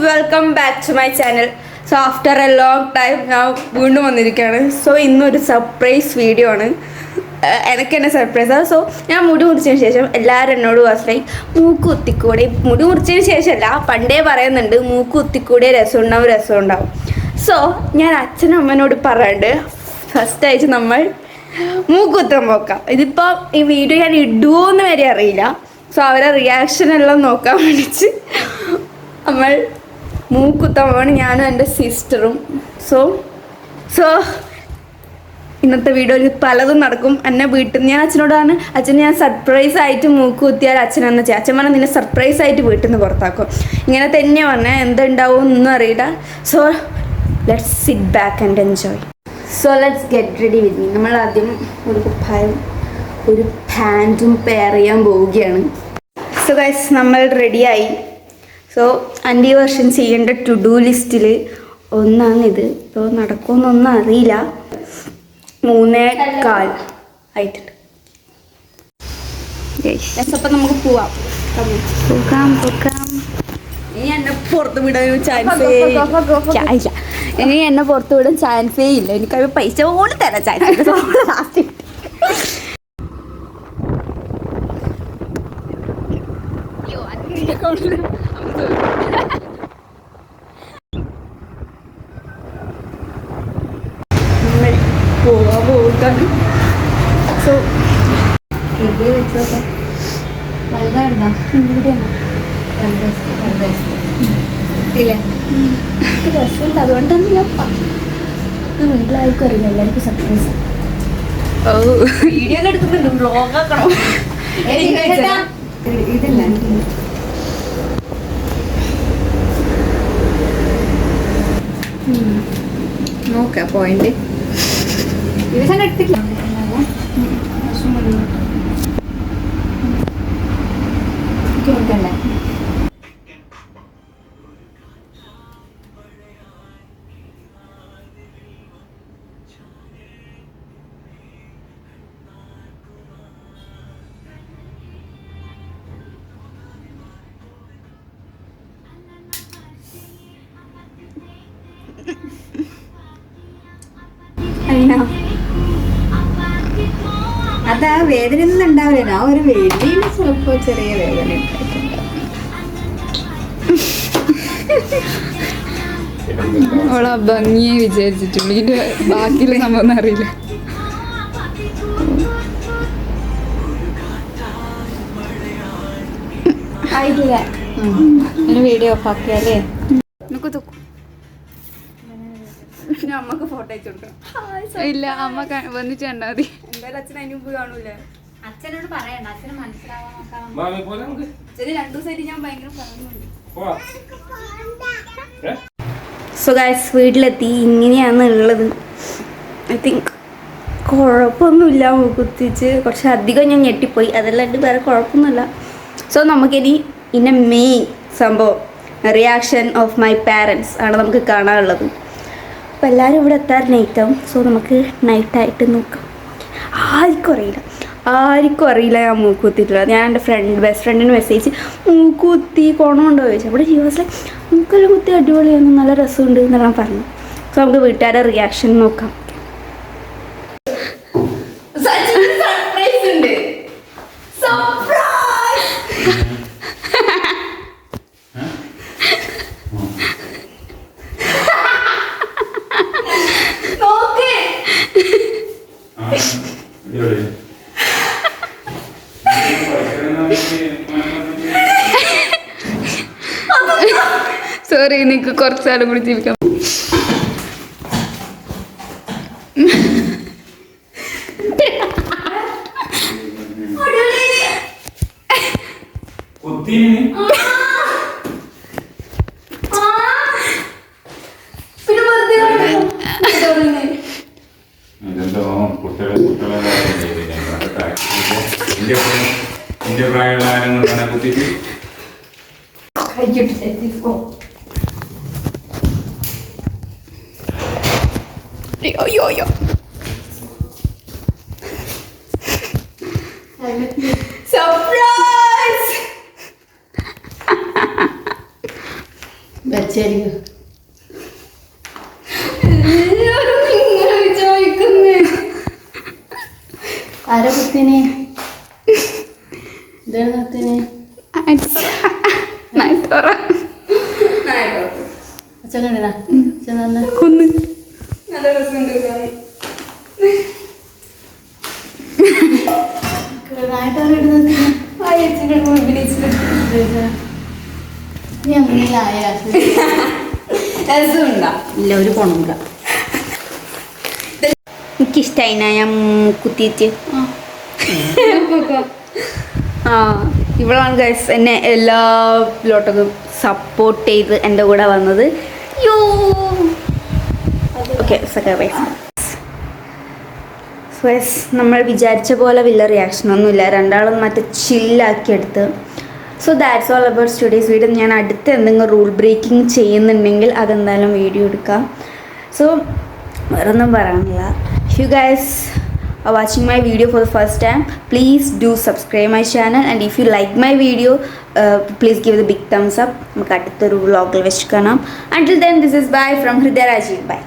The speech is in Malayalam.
Welcome back to my channel. So after a long time ഞാൻ വീണ്ടും വന്നിരിക്കുകയാണ്. സോ ഇന്നൊരു സർപ്രൈസ് വീഡിയോ ആണ്. എനിക്ക് തന്നെ സർപ്രൈസ്. സോ ഞാൻ മുടി മുറിച്ചതിന് ശേഷം എല്ലാവരും എന്നോട് വാസ്റ്റായി മൂക്ക് കുത്തിക്കൂടെ. മുടി മുറിച്ചതിന് ശേഷമല്ല, പണ്ടേ പറയുന്നുണ്ട് മൂക്ക് കുത്തിക്കൂടെ രസം ഉണ്ടാവും. സോ ഞാൻ അച്ഛനും അമ്മനോട് പറയാണ്ട് ഫസ്റ്റ് ആയിട്ട് നമ്മൾ മൂക്ക് കുത്താൻ നോക്കാം. ഇതിപ്പോൾ ഈ വീഡിയോ ഞാൻ ഇടുമോയെന്ന് വരെ അറിയില്ല. സോ അവരെ റിയാക്ഷൻ എല്ലാം നോക്കാൻ വേണ്ടിയിട്ട് നമ്മൾ മൂക്കുത്താൻ പോവാണ്, ഞാനും എൻ്റെ സിസ്റ്ററും. സോ ഇന്നത്തെ വീഡിയോയിൽ പലതും നടക്കും. എന്നെ വീട്ടിൽ ഞാൻ അച്ഛനോടാണ്, അച്ഛൻ ഞാൻ സർപ്രൈസ് ആയിട്ട് മൂക്ക് കുത്തിയാൽ അച്ഛനെന്ന് ചെയ്യാം. അച്ഛൻ പറഞ്ഞാൽ നിന്നെ സർപ്രൈസ് ആയിട്ട് വീട്ടിൽ നിന്ന് പുറത്താക്കും. ഇങ്ങനെ തന്നെ പറഞ്ഞാൽ എന്തുണ്ടാവും ഒന്നും അറിയില്ല. So let's sit back and enjoy. So let's get ready with me. നമ്മൾ ആദ്യം ഒരു കുപ്പായും ഒരു പാൻറ്റും പെയർ ചെയ്യാൻ പോവുകയാണ്. സോ ഗൈസ്, നമ്മൾ റെഡിയായി. സോ 5 വർഷം ചെയ്യേണ്ട ടു ഡു ലിസ്റ്റിൽ ഒന്നാണിത്. ഇപ്പോൾ നടക്കുമെന്നൊന്നും അറിയില്ല. 3:15 ആയിട്ടുണ്ട്. അപ്പം നമുക്ക് പോവാം. ഇനി എന്നെ പുറത്ത് വിടാൻ ചാൻസേ ഇല്ല. ഇനി എന്നെ പുറത്ത് വിടാൻ ചാൻസേ ഇല്ല. എനിക്കത് പൈസ പോലും തരാൻ ചാൻസ് ലാസ്റ്റ്. പോകാൻ സോ എവിടെ വെച്ചോട്ടെ വലുതായിരുന്നോ ഇവിടെയാണോ ഇല്ലേ രസമുണ്ട്. അതുകൊണ്ടൊന്നും ഞാൻ വീട്ടിലായിരിക്കും അറിയില്ല. എല്ലാവർക്കും സർപ്രൈസ്. ഓ വീഡിയോ ഒക്കെ എടുക്കുന്നുണ്ട്, വ്ളോഗ് ആക്കണോ? ഇതില്ല നോക്കാം പോയിന്റ്. ഇത് ഞാൻ എടുത്തില്ല. കേൾക്കണ്ടേ? അതാ വേദന ഒന്നും ഉണ്ടാവില്ല. ആ ഒരു വേദനയിൽ ചിലപ്പോ ചെറിയ വേദന അവളാ ഭംഗിയെ വിചാരിച്ചിട്ടുള്ളൂ. ഇതിന്റെ ബാക്കിയുള്ള സംഭവം അറിയില്ല. ആയിട്ടില്ല. വീഡിയോ ഓഫ് ആക്കിയാലേ അമ്മക്ക് ഫോട്ടോ അയച്ചു കൊടുക്കണം. ഇല്ല, അമ്മ വന്നിട്ട് കണ്ടാ മതി. എന്തായാലും അച്ഛൻ അതിന് മുമ്പ് കാണൂലേ. അച്ഛനോട് പറയണ്ട, അച്ഛന് മനസ്സിലാവാൻ. 2 ദിവസമായിട്ട് ഞാൻ ഭയങ്കര പറയുന്നുണ്ട്. സോ ഗൈസ്, വീട്ടിലെത്തി. ഇങ്ങനെയാണ് ഉള്ളത്. ഐ തിങ്ക് കുഴപ്പമൊന്നുമില്ല. കുത്തിച്ച് കുറച്ച് അധികം ഞാൻ ഞെട്ടിപ്പോയി. അതല്ലാണ്ട് വേറെ കുഴപ്പമൊന്നുമില്ല. സോ നമുക്കിനി മെയിൻ സംഭവം റിയാക്ഷൻ ഓഫ് മൈ പാരൻസ് ആണ് നമുക്ക് കാണാനുള്ളത്. അപ്പോൾ എല്ലാവരും ഇവിടെ എത്താൻ നൈറ്റാവും. സോ നമുക്ക് നൈറ്റായിട്ട് നോക്കാം. ആർക്കും അറിയില്ല ഞാൻ മൂക്ക് കുത്തിയിട്ടില്ല. ഞാൻ എൻ്റെ ബെസ്റ്റ് ഫ്രണ്ടിന് മെസ്സേജ് മൂക്ക് കുത്തി കോണമുണ്ടോ ചോദിച്ചു. അവിടെ ജീവസിലെ മൂക്കെല്ലാം കുത്തി അടിപൊളിയാണ്, നല്ല രസമുണ്ട് എന്നെല്ലാം പറഞ്ഞു. സോ നമുക്ക് വീട്ടുകാരുടെ റിയാക്ഷൻ നോക്കാം. സോറി, നിനക്ക് കുറച്ചാലും കൂടി ജീവിക്കാം. ഇന്ത്യ പ്രായമുള്ള ആരും കൊണ്ടാണ് കുത്തിയിട്ട് സർപ്രൈസ്. വെച്ചായിരിക്കും. എല്ലാവരും ഇങ്ങനെ ചോദിക്കുന്നേ. ആരെ കുത്തിന്? ഇതാണ് കുത്തിന്. അച്ഛൻ കണ്ടിനാ? അച്ഛൻ തന്നെ കൊന്ന് നല്ല രസമുണ്ട് കാണാൻ. ആ ചേച്ചിയുടെ കൂടെ അഭിനയിച്ചിട്ട് നീ അങ്ങനെയായ രസമുണ്ടോ? ഇല്ല, ഒരു ഗുണമില്ല. എനിക്കിഷ്ടായിന ഞാൻ കുത്തിയിട്ട്. ആ ഇവളാണ് ഗൈസ് എന്നെ എല്ലാ ലോട്ടൊക്കെ സപ്പോർട്ട് ചെയ്ത് എൻ്റെ കൂടെ വന്നത്. യോ ഓക്കെ നമ്മൾ വിചാരിച്ച പോലെ വലിയ റിയാക്ഷനൊന്നുമില്ല. രണ്ടാളും മറ്റേ ചില്ലാക്കിയെടുത്ത്. So that's all about today's video. ഞാൻ അടുത്ത് എന്തെങ്കിലും റൂൾ ബ്രേക്കിംഗ് ചെയ്യുന്നുണ്ടെങ്കിൽ അതെന്തായാലും വീഡിയോ എടുക്കാം. സോ വേറൊന്നും പറയാനില്ല. If you guys are watching my video for the first time, please do subscribe my channel, and if you like my video, please give it a big thumbs up. നമുക്ക് അടുത്തൊരു വ്ളോഗിൽ വെച്ച് കാണാം. Until then, this is bye from Hriday Rajiv. Bye.